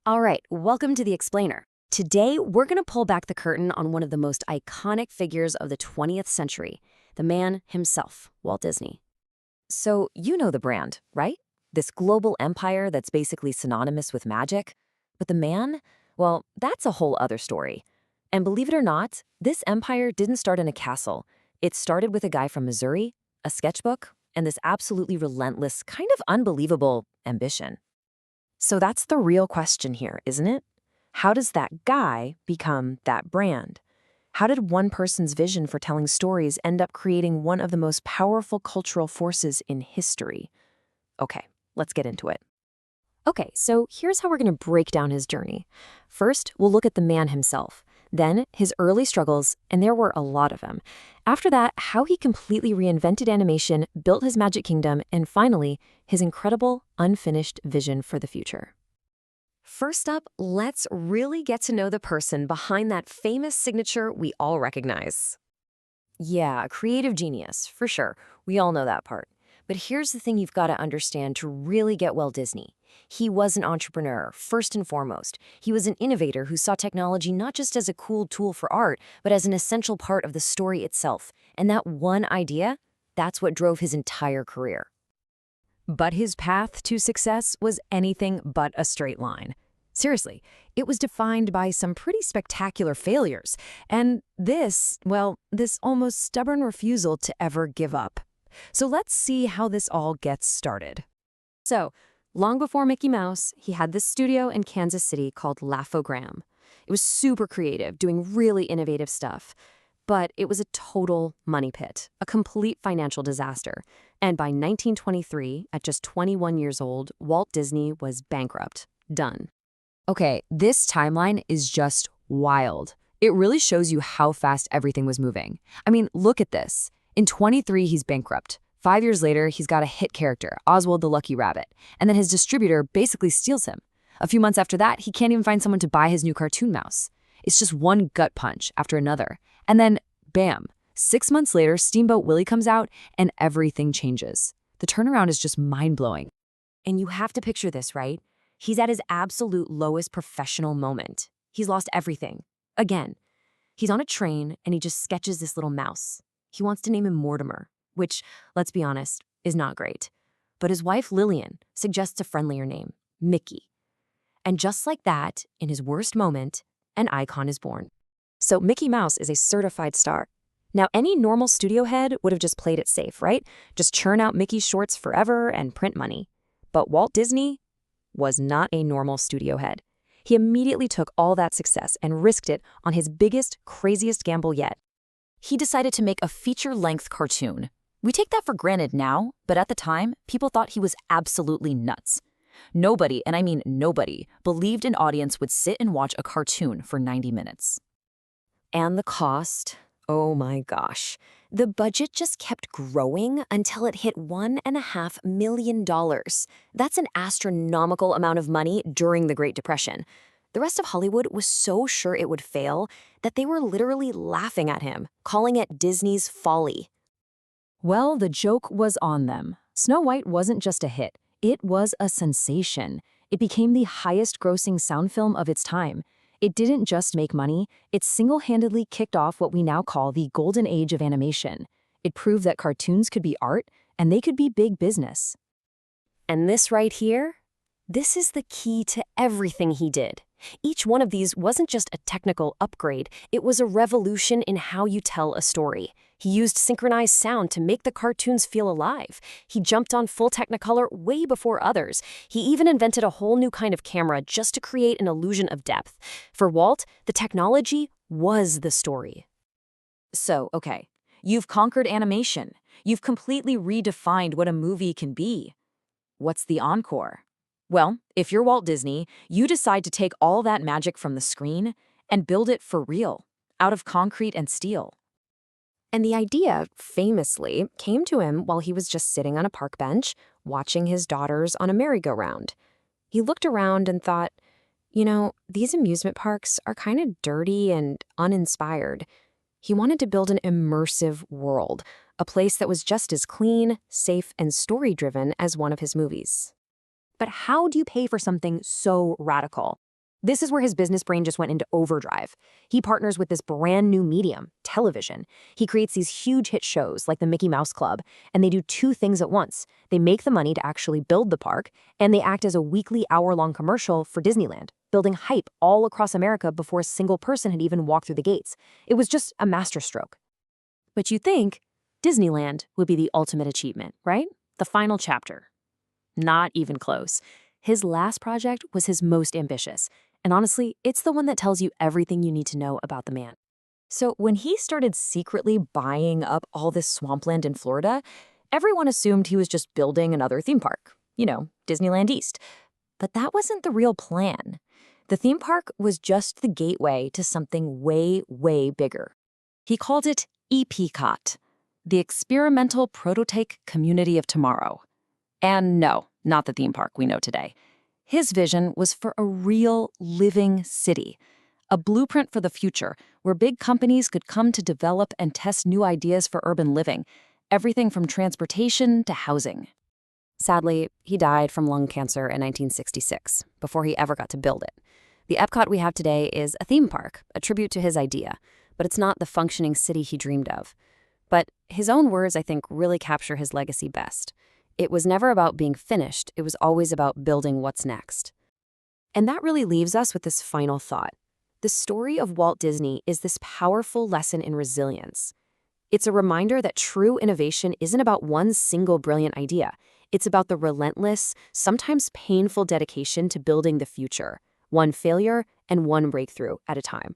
All right, welcome to The Explainer. Today, we're going to pull back the curtain on one of the most iconic figures of the 20th century, the man himself, Walt Disney. So, you know the brand, right? This global empire that's basically synonymous with magic. But the man? Well, that's a whole other story. And believe it or not, this empire didn't start in a castle. It started with a guy from Missouri, a sketchbook, and this absolutely relentless, kind of unbelievable ambition. So that's the real question here, isn't it? How does that guy become that brand? How did one person's vision for telling stories end up creating one of the most powerful cultural forces in history? Okay, let's get into it. Okay, so here's how we're going to break down his journey. First, we'll look at the man himself. Then, his early struggles, and there were a lot of them. After that, how he completely reinvented animation, built his Magic Kingdom, and finally, his incredible, unfinished vision for the future. First up, let's really get to know the person behind that famous signature we all recognize. Yeah, creative genius, for sure. We all know that part. But here's the thing you've got to understand to really get Walt Disney. He was an entrepreneur, first and foremost. He was an innovator who saw technology not just as a cool tool for art, but as an essential part of the story itself. And that one idea, that's what drove his entire career. But his path to success was anything but a straight line. Seriously, it was defined by some pretty spectacular failures. And this almost stubborn refusal to ever give up. So let's see how this all gets started. So, long before Mickey Mouse, he had this studio in Kansas City called Laugh-O-Gram. It was super creative, doing really innovative stuff. But it was a total money pit, a complete financial disaster. And by 1923, at just 21 years old, Walt Disney was bankrupt. Done. Okay, this timeline is just wild. It really shows you how fast everything was moving. I mean, look at this. In 23, he's bankrupt. 5 years later, he's got a hit character, Oswald the Lucky Rabbit, and then his distributor basically steals him. A few months after that, he can't even find someone to buy his new cartoon mouse. It's just one gut punch after another. And then, bam, 6 months later, Steamboat Willie comes out, and everything changes. The turnaround is just mind-blowing. And you have to picture this, right? He's at his absolute lowest professional moment. He's lost everything. Again, he's on a train, and he just sketches this little mouse. He wants to name him Mortimer, which, let's be honest, is not great. But his wife, Lillian, suggests a friendlier name, Mickey. And just like that, in his worst moment, an icon is born. So Mickey Mouse is a certified star. Now, any normal studio head would have just played it safe, right? Just churn out Mickey shorts forever and print money. But Walt Disney was not a normal studio head. He immediately took all that success and risked it on his biggest, craziest gamble yet. He decided to make a feature-length cartoon. We take that for granted now, but at the time, people thought he was absolutely nuts. Nobody, and I mean nobody, believed an audience would sit and watch a cartoon for 90 minutes. And the cost? Oh my gosh. The budget just kept growing until it hit $1.5 million. That's an astronomical amount of money during the Great Depression. The rest of Hollywood was so sure it would fail that they were literally laughing at him, calling it Disney's folly. Well, the joke was on them. Snow White wasn't just a hit. It was a sensation. It became the highest-grossing sound film of its time. It didn't just make money, it single-handedly kicked off what we now call the golden age of animation. It proved that cartoons could be art, and they could be big business. And this right here? This is the key to everything he did. Each one of these wasn't just a technical upgrade, it was a revolution in how you tell a story. He used synchronized sound to make the cartoons feel alive. He jumped on full Technicolor way before others. He even invented a whole new kind of camera just to create an illusion of depth. For Walt, the technology was the story. So, okay, you've conquered animation. You've completely redefined what a movie can be. What's the encore? Well, if you're Walt Disney, you decide to take all that magic from the screen and build it for real, out of concrete and steel. And the idea, famously, came to him while he was just sitting on a park bench, watching his daughters on a merry-go-round. He looked around and thought, you know, these amusement parks are kind of dirty and uninspired. He wanted to build an immersive world, a place that was just as clean, safe, and story-driven as one of his movies. But how do you pay for something so radical? This is where his business brain just went into overdrive. He partners with this brand new medium, television. He creates these huge hit shows like the Mickey Mouse Club, and they do two things at once. They make the money to actually build the park, and they act as a weekly hour-long commercial for Disneyland, building hype all across America before a single person had even walked through the gates. It was just a masterstroke. But you'd think Disneyland would be the ultimate achievement, right? The final chapter. Not even close. His last project was his most ambitious. And honestly, it's the one that tells you everything you need to know about the man. So when he started secretly buying up all this swampland in Florida, everyone assumed he was just building another theme park. Disneyland East. But that wasn't the real plan. The theme park was just the gateway to something way, way bigger. He called it EPCOT, the Experimental Prototype Community of Tomorrow. And no, not the theme park we know today. His vision was for a real, living city, a blueprint for the future where big companies could come to develop and test new ideas for urban living, everything from transportation to housing. Sadly, he died from lung cancer in 1966, before he ever got to build it. The EPCOT we have today is a theme park, a tribute to his idea, but it's not the functioning city he dreamed of. But his own words, I think, really capture his legacy best. It was never about being finished, it was always about building what's next. And that really leaves us with this final thought. The story of Walt Disney is this powerful lesson in resilience. It's a reminder that true innovation isn't about one single brilliant idea. It's about the relentless, sometimes painful dedication to building the future, one failure and one breakthrough at a time.